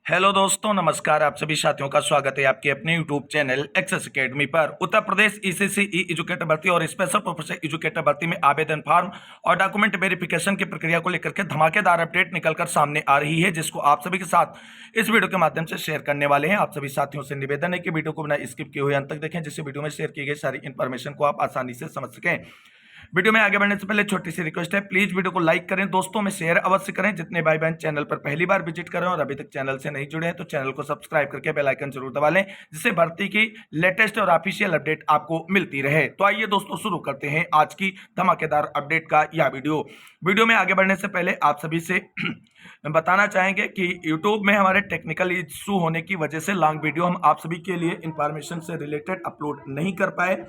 Hello दोस्तों, नमस्कार। आप सभी साथियों का स्वागत है आपके अपने यूट्यूब चैनल एक्सेस एकेडमी पर। उत्तर प्रदेश ईसीसी ई एजुकेटर भर्ती और स्पेशल प्रोफेशनल एजुकेटर भर्ती में आवेदन फॉर्म और डॉक्यूमेंट वेरिफिकेशन की प्रक्रिया को लेकर के धमाकेदार अपडेट निकलकर सामने आ रही है, जिसको आप सभी के साथ इस वीडियो के माध्यम से शेयर करने वाले हैं। आप सभी साथियों से निवेदन है कि वीडियो को बिना स्किप किए हुए अंत तक देखें, जिससे वीडियो में शेयर की गई सारी इन्फॉर्मेशन को आप आसानी से समझ सकें। वीडियो में आगे बढ़ने से पहले छोटी सी रिक्वेस्ट है, प्लीज वीडियो को लाइक करें, दोस्तों में शेयर अवश्य करें। जितने भाई बहन चैनल पर पहली बार विजिट करें और अभी तक चैनल से नहीं जुड़े हैं तो चैनल को सब्सक्राइब करके बेल आइकन जरूर दबा लें, जिससे भर्ती की लेटेस्ट और ऑफिशियल अपडेट आपको मिलती रहे। तो आइए दोस्तों, शुरू करते हैं आज की धमाकेदार अपडेट का यह वीडियो में आगे बढ़ने से पहले आप सभी से बताना चाहेंगे कि YouTube में हमारे टेक्निकल इशू होने की वजह से लॉन्ग वीडियो हम आप सभी के लिए इंफॉर्मेशन से रिलेटेड अपलोड नहीं कर पाए।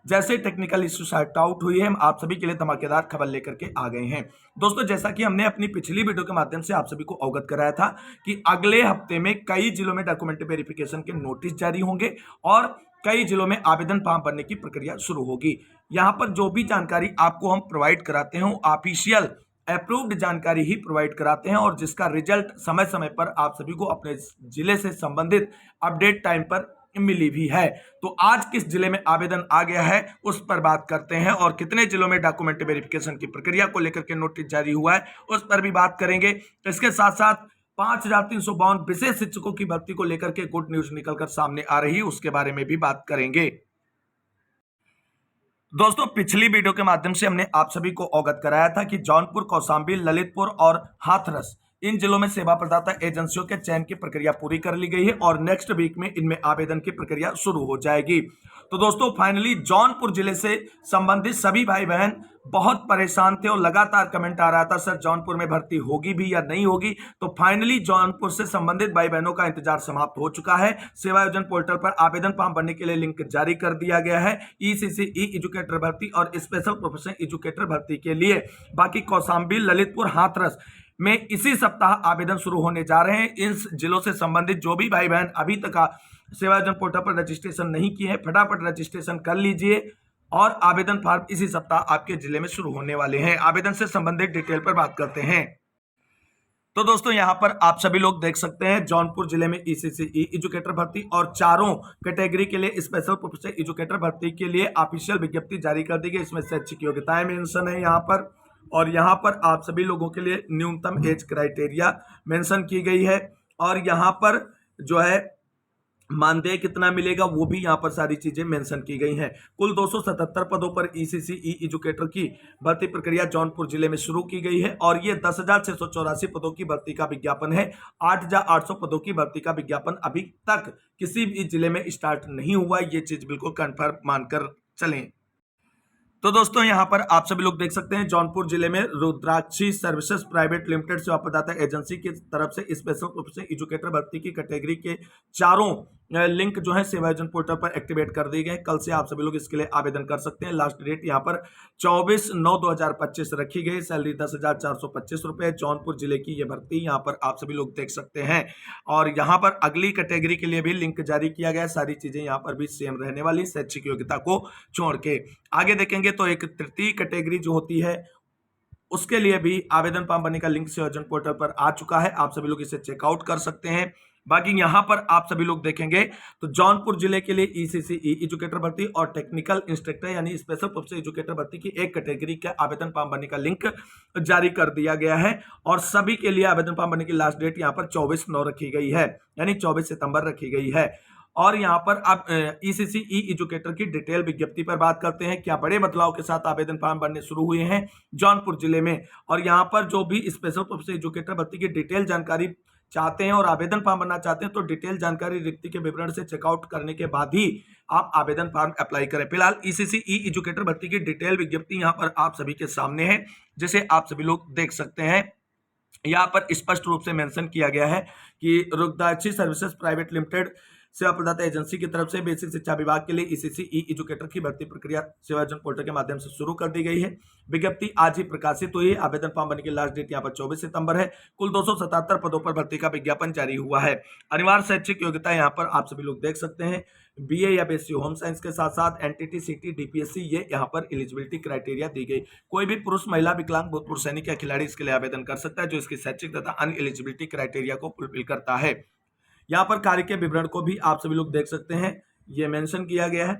जैसे टेक्निकल इश्यू सॉर्ट आउट हुई है, हम आप सभी के लिए धमाकेदार खबर लेकर के आ गए हैं। दोस्तों, जैसा कि हमने अपनी पिछली वीडियो के माध्यम से आप सभी को अवगत कराया था कि अगले हफ्ते में कई जिलों में डॉक्यूमेंट वेरिफिकेशन के नोटिस जारी होंगे और कई जिलों में आवेदन फॉर्म भरने की प्रक्रिया शुरू होगी। यहाँ पर जो भी जानकारी आपको हम प्रोवाइड कराते हैं, ऑफिशियल अप्रूव्ड जानकारी ही प्रोवाइड कराते हैं और जिसका रिजल्ट समय समय पर आप सभी को अपने जिले से संबंधित अपडेट टाइम पर मिली भी है। तो आज किस जिले में आवेदन आ गया है उस पर बात करते हैं और कितने जिलों में डॉक्यूमेंट वेरिफिकेशन की प्रक्रिया को लेकर के नोटिस जारी हुआ है उस पर भी बात करेंगे। इसके साथ साथ 5,352 विशेष शिक्षकों की भर्ती को लेकर के गुड न्यूज निकलकर सामने आ रही है, उसके बारे में भी बात करेंगे। दोस्तों, पिछली वीडियो के माध्यम से हमने आप सभी को अवगत कराया था कि जौनपुर, कौशाम्बी, ललितपुर और हाथरस इन जिलों में सेवा प्रदाता एजेंसियों के चयन की प्रक्रिया पूरी कर ली गई है और नेक्स्ट वीक में इनमें आवेदन की प्रक्रिया शुरू हो जाएगी। तो दोस्तों, फाइनली जौनपुर जिले से संबंधित सभी भाई बहन बहुत परेशान थे और लगातार कमेंट आ रहा था, सर जौनपुर में भर्ती होगी भी या नहीं होगी। तो फाइनली जौनपुर से संबंधित भाई बहनों का इंतजार समाप्त हो चुका है। सेवा योजन पोर्टल पर आवेदन फॉर्म भरने के लिए लिंक जारी कर दिया गया है ईसीसी ई एजुकेटर भर्ती और स्पेशल प्रोफेशनल एजुकेटर भर्ती के लिए। बाकी कौशाम्बी, ललितपुर, हाथरस में इसी सप्ताह आवेदन शुरू होने जा रहे हैं। इन जिलों से संबंधित जो भी भाई बहन अभी तक सेवा योजन पोर्टल पर रजिस्ट्रेशन नहीं किए हैं, फटाफट रजिस्ट्रेशन कर लीजिए और आवेदन फॉर्म इसी सप्ताह आपके जिले में शुरू होने वाले हैं। आवेदन से संबंधित डिटेल पर बात करते हैं। तो दोस्तों, यहां पर आप सभी लोग देख सकते हैं जौनपुर जिले में ईसीसी ई एजुकेटर भर्ती और चारों कैटेगरी के लिए स्पेशल प्रोफेशनल एजुकेटर भर्ती के लिए ऑफिशियल विज्ञप्ति जारी कर दी गई। इसमें शैक्षिक योग्यताएं मेंशन है यहाँ पर और यहाँ पर आप सभी लोगों के लिए न्यूनतम एज क्राइटेरिया मेंशन की गई है और यहाँ पर जो है मानदेय कितना मिलेगा वो भी यहाँ पर सारी चीजें मेंशन की गई हैं। कुल 277 पदों पर ईसीसी ई एजुकेटर की भर्ती प्रक्रिया जौनपुर जिले में शुरू की गई है और ये 10,684 पदों की भर्ती का विज्ञापन है। 8,800 पदों की भर्ती का विज्ञापन अभी तक किसी भी जिले में स्टार्ट नहीं हुआ, ये चीज बिल्कुल कन्फर्म मानकर चलें। तो दोस्तों, यहां पर आप सभी लोग देख सकते हैं जौनपुर जिले में रुद्राक्षी सर्विसेज प्राइवेट लिमिटेड सेवा प्रदाता एजेंसी की तरफ से स्पेशल प्रोफेशनल एजुकेटर भर्ती की कैटेगरी के चारों लिंक जो है सेवा योजन पोर्टल पर एक्टिवेट कर दिए गए। कल से आप सभी लोग इसके लिए आवेदन कर सकते हैं। लास्ट डेट यहाँ पर 24/9/2025 रखी गई। सैलरी 10,425 रुपए। जौनपुर जिले की यह भर्ती यहाँ पर आप सभी लोग देख सकते हैं और यहाँ पर अगली कैटेगरी के लिए भी लिंक जारी किया गया। सारी चीजें यहाँ पर भी सेम रहने वाली, शैक्षिक योग्यता को छोड़ के। आगे देखेंगे तो एक तृतीय कैटेगरी जो होती है उसके लिए भी आवेदन फॉर्म भरने का लिंक सेवा योजन पोर्टल पर आ चुका है, आप सभी लोग इसे चेकआउट कर सकते हैं। बाकी यहां पर आप सभी लोग देखेंगे तो जौनपुर जिले के लिए ईसीसी ई एजुकेटर भर्ती और टेक्निकल इंस्ट्रक्टर यानी स्पेशल प्रोफेशनल एजुकेटर भर्ती की एक कैटेगरी का आवेदन फॉर्म भरने का लिंक जारी कर दिया गया है और सभी के लिए आवेदन फॉर्म भरने की लास्ट डेट यहां पर 24/9 रखी गई है, यानी 24 सितंबर रखी गई है। और यहां पर अब ईसीसी ई एजुकेटर की डिटेल विज्ञप्ति पर बात करते हैं। क्या बड़े बदलाव के साथ आवेदन फॉर्म भरने शुरू हुए हैं जौनपुर जिले में, और यहां पर जो भी स्पेशल प्रोफेशनल एजुकेटर भर्ती की डिटेल जानकारी चाहते हैं और आवेदन फॉर्म भरना चाहते हैं तो डिटेल जानकारी रिक्ति के विवरण से चेकआउट करने के बाद ही आप आवेदन फॉर्म अप्लाई करें। फिलहाल ईसीसी ई एजुकेटर भर्ती की डिटेल विज्ञप्ति यहां पर आप सभी के सामने है, जिसे आप सभी लोग देख सकते हैं। यहाँ पर स्पष्ट रूप से मेंशन किया गया है कि रुद्राक्षी सर्विसेज प्राइवेट लिमिटेड सेवा प्रदाता एजेंसी की तरफ से बेसिक शिक्षा विभाग के लिए ईसीसी ई एजुकेटर की भर्ती प्रक्रिया सेवा योजना पोर्टल के माध्यम से शुरू कर दी गई है। विज्ञप्ति आज ही प्रकाशित हुई है। आवेदन फॉर्म भरने की लास्ट डेट यहाँ पर 24 सितंबर है। कुल 277 पदों पर भर्ती का विज्ञापन जारी हुआ है। अनिवार्य शैक्षिक योग्यता यहाँ पर आप सभी लोग देख सकते हैं, बीए या बीएससी होम साइंस के साथ साथ एनटीटी, सीटी, डीपीएससी, ये यहाँ पर एलिजिबिलिटी क्राइटेरिया दी गई। कोई भी पुरुष, महिला, विकलांग, भूतपूर्व सैनिक या खिलाड़ी इसके लिए आवेदन कर सकता है जो इसकी शैक्षिक तथा अन्य एलिजिबिलिटी क्राइटेरिया को फुलफिल करता है। यहाँ पर कार्य के विवरण को भी आप सभी लोग देख सकते हैं, ये मेंशन किया गया है।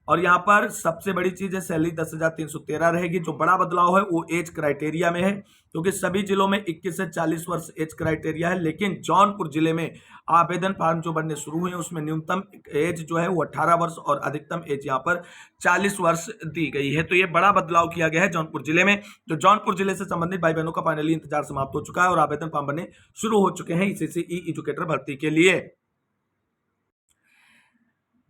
और यहाँ पर सबसे बड़ी चीज है, सैलरी 10,313 रहेगी। जो बड़ा बदलाव है वो एज क्राइटेरिया में है, क्योंकि सभी जिलों में 21 से 40 वर्ष एज क्राइटेरिया है, लेकिन जौनपुर जिले में आवेदन फॉर्म जो बनने शुरू हुए हैं उसमें न्यूनतम एज जो है वो 18 वर्ष और अधिकतम एज यहाँ पर 40 वर्ष दी गई है। तो ये बड़ा बदलाव किया गया है जौनपुर जिले में। तो जौनपुर जिले से संबंधित भाई बहनों का फाइनली इंतजार समाप्त हो चुका है और आवेदन फॉर्म बनने शुरू हो चुके हैं ईसीसी ई एजुकेटर भर्ती के लिए।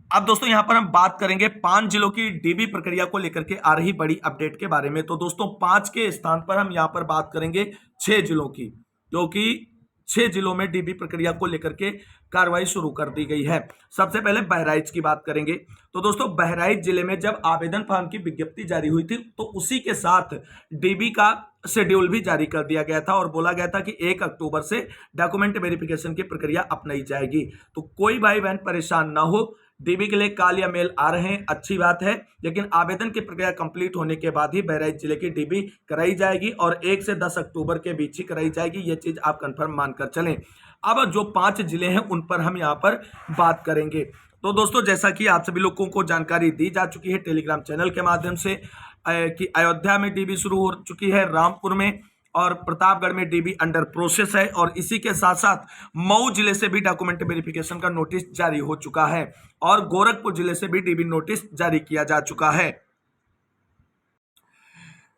अब दोस्तों यहां पर हम बात करेंगे 5 जिलों की डीबी प्रक्रिया को लेकर के आ रही बड़ी अपडेट के बारे में। तो दोस्तों 5 के स्थान पर हम यहां पर बात करेंगे 6 जिलों की, क्योंकि 6 जिलों में डीबी प्रक्रिया को लेकर के कार्रवाई शुरू कर दी गई है। सबसे पहले बहराइच की बात करेंगे। तो दोस्तों बहराइच जिले में जब आवेदन फॉर्म की विज्ञप्ति जारी हुई थी तो उसी के साथ डीबी का शेड्यूल भी जारी कर दिया गया था और बोला गया था कि 1 अक्टूबर से डॉक्यूमेंट वेरिफिकेशन की प्रक्रिया अपनाई जाएगी। तो कोई भाई बहन परेशान ना हो, डीबी के लिए कॉल या मेल आ रहे हैं, अच्छी बात है, लेकिन आवेदन की प्रक्रिया कंप्लीट होने के बाद ही बहराइच जिले की डीबी कराई जाएगी और 1 से 10 अक्टूबर के बीच ही कराई जाएगी। ये चीज आप कंफर्म मानकर चलें। अब जो 5 जिले हैं उन पर हम यहाँ पर बात करेंगे। तो दोस्तों जैसा कि आप सभी लोगों को जानकारी दी जा चुकी है टेलीग्राम चैनल के माध्यम से कि अयोध्या में डीबी शुरू हो चुकी है, रामपुर में और प्रतापगढ़ में डीबी अंडर प्रोसेस है, और इसी के साथ साथ मऊ जिले से भी डॉक्यूमेंट वेरिफिकेशन का नोटिस जारी हो चुका है और गोरखपुर जिले से भी डीबी नोटिस जारी किया जा चुका है।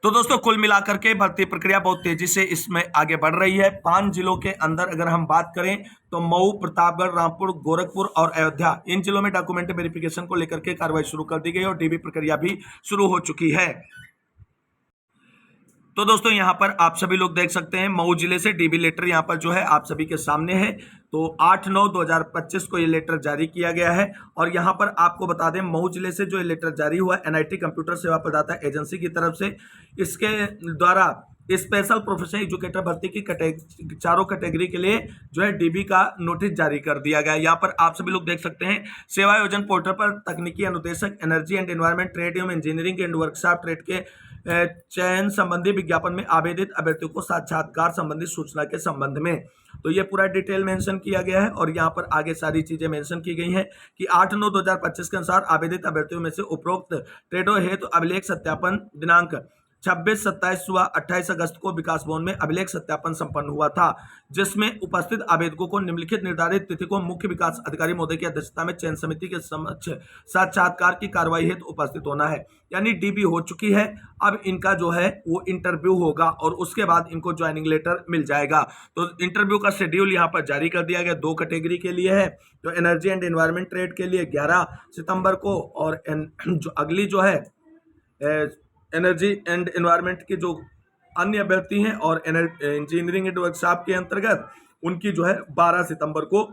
तो दोस्तों कुल मिलाकर के भर्ती प्रक्रिया बहुत तेजी से इसमें आगे बढ़ रही है। 5 जिलों के अंदर अगर हम बात करें तो मऊ, प्रतापगढ़, रामपुर, गोरखपुर और अयोध्या, इन जिलों में डॉक्यूमेंट वेरिफिकेशन को लेकर के कार्रवाई शुरू कर दी गई और डीबी प्रक्रिया भी शुरू हो चुकी है। तो दोस्तों यहां पर आप सभी लोग देख सकते हैं मऊ जिले से डीबी लेटर यहां पर जो है आप सभी के सामने है। तो 8/9/2025 को ये लेटर जारी किया गया है और यहां पर आपको बता दें मऊ जिले से जो ये लेटर जारी हुआ एनआईटी कंप्यूटर सेवा प्रदाता एजेंसी की तरफ से, इसके द्वारा स्पेशल प्रोफेशनल एजुकेटर भर्ती की चारों कैटेगरी के लिए जो है डीबी का नोटिस जारी कर दिया गया है। यहाँ पर आप सभी लोग देख सकते हैं सेवा योजना पोर्टल पर तकनीकी अनुदेशक एनर्जी एंड एनवायरमेंट ट्रेड एवं इंजीनियरिंग एंड वर्कशॉप ट्रेड के चयन संबंधी विज्ञापन में आवेदित अभ्यर्थियों को साक्षात्कार संबंधी सूचना के संबंध में, तो ये पूरा डिटेल मेंशन किया गया है और यहाँ पर आगे सारी चीजें मेंशन की गई हैं कि 8/9/2025 के अनुसार आवेदित अभ्यर्थियों में से उपरोक्त ट्रेडों हेतु अभिलेख सत्यापन दिनांक 26, 27 व 28 अगस्त को विकास भवन में अभिलेख सत्यापन संपन्न हुआ था, जिसमें उपस्थित आवेदकों को निम्नलिखित निर्धारित तिथि को मुख्य विकास अधिकारी महोदय की अध्यक्षता में चयन समिति के समक्ष साक्षात्कार की कार्रवाई हेतु उपस्थित होना है। यानी डीबी हो चुकी है, अब इनका जो है वो इंटरव्यू होगा और उसके बाद इनको ज्वाइनिंग लेटर मिल जाएगा। तो इंटरव्यू का शेड्यूल यहाँ पर जारी कर दिया गया, 2 कैटेगरी के लिए है, तो एनर्जी एंड एनवायरमेंट ट्रेड के लिए 11 सितंबर को और जो अगली जो है एनर्जी एंड एनवायरमेंट के जो अन्य अभ्यर्थी हैं और इंजीनियरिंग एंड वर्कशॉप के अंतर्गत उनकी जो है 12 सितंबर को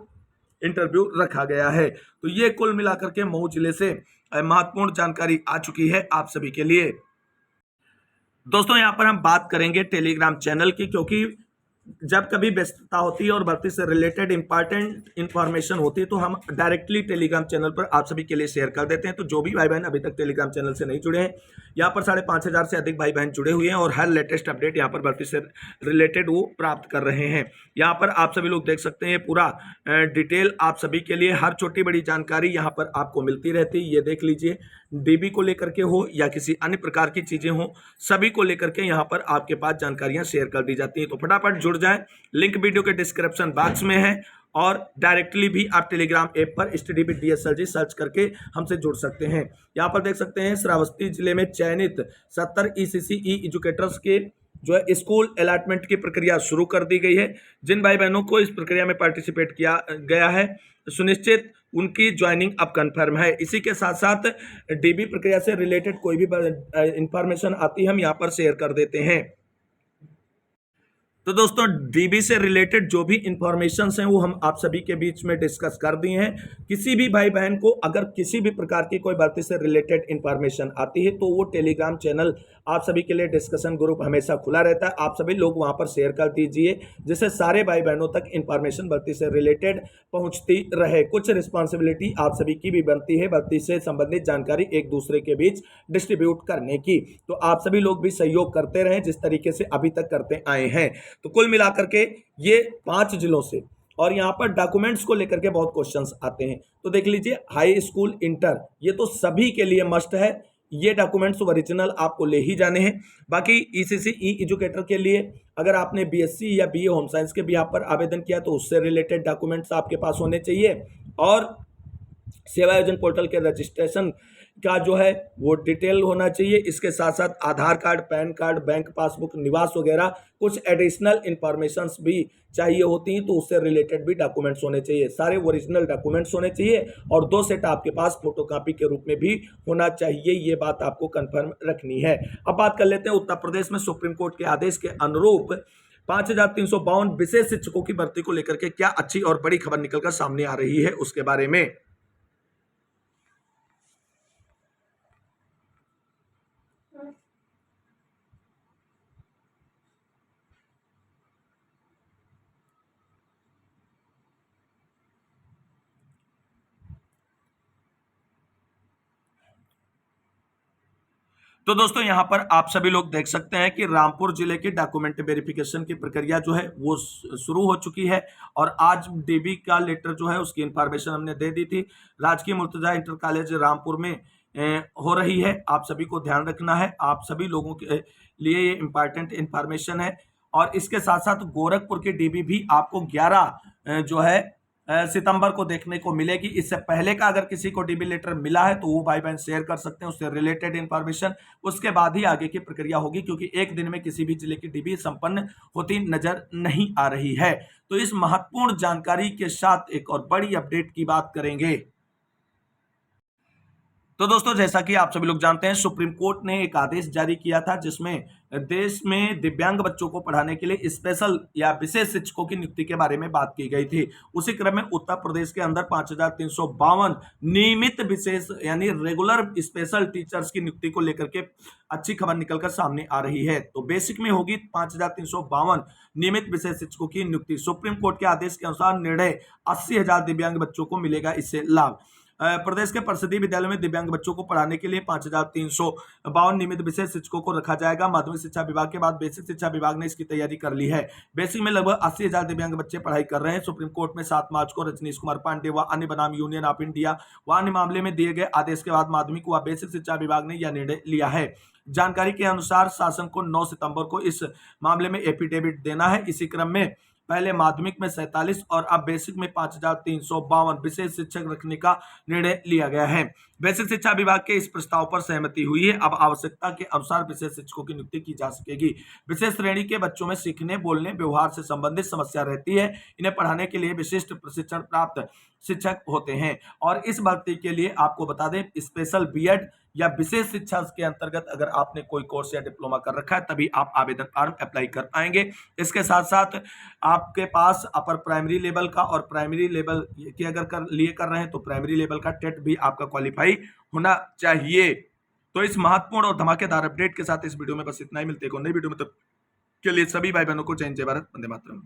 इंटरव्यू रखा गया है। तो ये कुल मिलाकर के मऊ जिले से महत्वपूर्ण जानकारी आ चुकी है आप सभी के लिए। दोस्तों यहाँ पर हम बात करेंगे टेलीग्राम चैनल की, क्योंकि जब कभी व्यस्तता होती है और भर्ती से रिलेटेड इंपॉर्टेंट इंफॉर्मेशन होती है तो हम डायरेक्टली टेलीग्राम चैनल पर आप सभी के लिए शेयर कर देते हैं। तो जो भी भाई बहन अभी तक टेलीग्राम चैनल से नहीं जुड़े हैं, यहाँ पर 5,500 से अधिक भाई बहन जुड़े हुए हैं और हर लेटेस्ट अपडेट यहाँ पर भर्ती से रिलेटेड वो प्राप्त कर रहे हैं। यहाँ पर आप सभी लोग देख सकते हैं पूरा डिटेल आप सभी के लिए, हर छोटी बड़ी जानकारी यहाँ पर आपको मिलती रहती है। ये देख लीजिए, डीबी को लेकर के हो या किसी अन्य प्रकार की चीजें हो, सभी को लेकर के यहाँ पर आपके पास जानकारियां शेयर कर दी जाती हैं। तो फटाफट जुड़ जाएं, लिंक वीडियो के डिस्क्रिप्शन बॉक्स में है और डायरेक्टली भी आप टेलीग्राम ऐप पर स्टडीबी DSLG सर्च करके हमसे जुड़ सकते हैं। यहाँ पर देख सकते हैं श्रावस्ती जिले में चयनित 70 ECC ई एजुकेटर्स के जो है स्कूल अलॉटमेंट की प्रक्रिया शुरू कर दी गई है। जिन भाई बहनों को इस प्रक्रिया में पार्टिसिपेट किया गया है सुनिश्चित उनकी ज्वाइनिंग अब कंफर्म है। इसी के साथ साथ डीबी प्रक्रिया से रिलेटेड कोई भी इंफॉर्मेशन आती है हम यहाँ पर शेयर कर देते हैं। तो दोस्तों डीबी से रिलेटेड जो भी इंफॉर्मेशन हैं वो हम आप सभी के बीच में डिस्कस कर दिए हैं। किसी भी भाई बहन को अगर किसी भी प्रकार की कोई भर्ती से रिलेटेड इंफॉर्मेशन आती है तो वो टेलीग्राम चैनल आप सभी के लिए डिस्कशन ग्रुप हमेशा खुला रहता है। आप सभी लोग वहां पर शेयर कर दीजिए जिससे सारे भाई बहनों तक इंफॉर्मेशन भर्ती से रिलेटेड पहुंचती रहे। कुछ रिस्पॉन्सिबिलिटी आप सभी की भी बनती है भर्ती से संबंधित जानकारी एक दूसरे के बीच डिस्ट्रीब्यूट करने की, तो आप सभी लोग भी सहयोग करते रहें जिस तरीके से अभी तक करते आए हैं। तो कुल मिलाकर के ये 5 जिलों से, और यहाँ पर डॉक्यूमेंट्स को लेकर के बहुत क्वेश्चंस आते हैं, तो देख लीजिए हाई स्कूल इंटर ये तो सभी के लिए मस्ट है, ये डॉक्यूमेंट्स ओरिजिनल आपको ले ही जाने हैं। बाकी ईसीसी ई एजुकेटर के लिए अगर आपने बीएससी या बीए होम साइंस के बिहाफ पर आवेदन किया तो उससे रिलेटेड डॉक्यूमेंट्स आपके पास होने चाहिए, और सेवा योजन पोर्टल के रजिस्ट्रेशन का जो है वो डिटेल होना चाहिए। इसके साथ साथ Aadhaar card, PAN card, bank passbook, निवास वगैरह कुछ एडिशनल इंफॉर्मेशंस भी चाहिए होती हैं, तो उससे रिलेटेड भी डॉक्यूमेंट्स होने चाहिए। सारे ओरिजिनल डॉक्यूमेंट्स होने चाहिए और 2 सेट आपके पास फोटोकॉपी के रूप में भी होना चाहिए। ये बात आपको कंफर्म रखनी है। अब बात कर लेते हैं उत्तर प्रदेश में सुप्रीम कोर्ट के आदेश के अनुरूप 5352 विशेष शिक्षकों की भर्ती को लेकर के क्या अच्छी और बड़ी खबर निकलकर सामने आ रही है उसके बारे में। तो दोस्तों यहां पर आप सभी लोग देख सकते हैं कि रामपुर जिले की डॉक्यूमेंट वेरिफिकेशन की प्रक्रिया जो है वो शुरू हो चुकी है, और आज डीबी का लेटर जो है उसकी इंफॉर्मेशन हमने दे दी थी। राजकीय मुर्तजा इंटर कॉलेज रामपुर में हो रही है, आप सभी को ध्यान रखना है, आप सभी लोगों के लिए ये इंपॉर्टेंट इंफॉर्मेशन है। और इसके साथ साथ गोरखपुर की डीबी भी आपको 11 जो है सितंबर को देखने को मिलेगी। इससे पहले का अगर किसी को डीबी लेटर मिला है तो वो भाई बहन शेयर कर सकते हैं उससे रिलेटेड इंफॉर्मेशन, उसके बाद ही आगे की प्रक्रिया होगी, क्योंकि एक दिन में किसी भी जिले की डीबी संपन्न होती नजर नहीं आ रही है। तो इस महत्वपूर्ण जानकारी के साथ एक और बड़ी अपडेट की बात करेंगे। तो दोस्तों जैसा कि आप सभी लोग जानते हैं सुप्रीम कोर्ट ने एक आदेश जारी किया था जिसमें देश में दिव्यांग बच्चों को पढ़ाने के लिए स्पेशल या विशेष शिक्षकों की नियुक्ति के बारे में बात की गई थी। उसी क्रम में उत्तर प्रदेश के अंदर 5352 नियमित विशेष यानी रेगुलर स्पेशल टीचर्स की नियुक्ति को लेकर के अच्छी खबर निकलकर सामने आ रही है। तो बेसिक में होगी 5352 नियमित विशेष शिक्षकों की नियुक्ति। सुप्रीम कोर्ट के आदेश के अनुसार निर्णय 80,000 दिव्यांग बच्चों को मिलेगा इससे लाभ। प्रदेश के परिषदीय विद्यालय में दिव्यांग बच्चों को पढ़ाने के लिए 5352 नियमित विशेष शिक्षकों को रखा जाएगा। माध्यमिक शिक्षा विभाग के बाद बेसिक शिक्षा विभाग ने इसकी तैयारी कर ली है। बेसिक में लगभग 80,000 दिव्यांग बच्चे पढ़ाई कर रहे हैं। सुप्रीम कोर्ट में 7 मार्च को रजनीश कुमार पांडे व अन्य बनाम यूनियन ऑफ इंडिया व अन्य मामले में दिए गए आदेश के बाद माध्यमिक व बेसिक शिक्षा विभाग ने यह निर्णय लिया है। जानकारी के अनुसार शासन को 9 सितंबर को इस मामले में एफिडेविट देना है। इसी क्रम में पहले माध्यमिक में 47 और अब बेसिक में 5352 विशेष शिक्षक रखने का निर्णय लिया गया है। बेसिक शिक्षा विभाग के इस प्रस्ताव पर सहमति हुई है। अब आवश्यकता के अनुसार विशेष शिक्षकों की नियुक्ति की जा सकेगी। विशेष श्रेणी के बच्चों में सीखने, बोलने, व्यवहार से संबंधित समस्या रहती है। इन्हें पढ़ाने के लिए विशिष्ट प्रशिक्षण प्राप्त शिक्षक होते हैं। और इस भर्ती के लिए आपको बता दें स्पेशल बीएड या विशेष शिक्षा के अंतर्गत अगर आपने कोई कोर्स या डिप्लोमा कर रखा है तभी आप आवेदन फॉर्म अप्लाई कर पाएंगे। इसके साथ साथ आपके पास अपर प्राइमरी लेवल का और प्राइमरी लेवल की अगर कर रहे हैं तो प्राइमरी लेवल का टेट भी आपका क्वालिफाई होना चाहिए। तो इस महत्वपूर्ण और धमाकेदार अपडेट के साथ इस वीडियो में बस इतना ही। मिलते हैं नई वीडियो में, तब के लिए सभी भाई बहनों को जय हिंद, जय भारत, वंदे मातरम।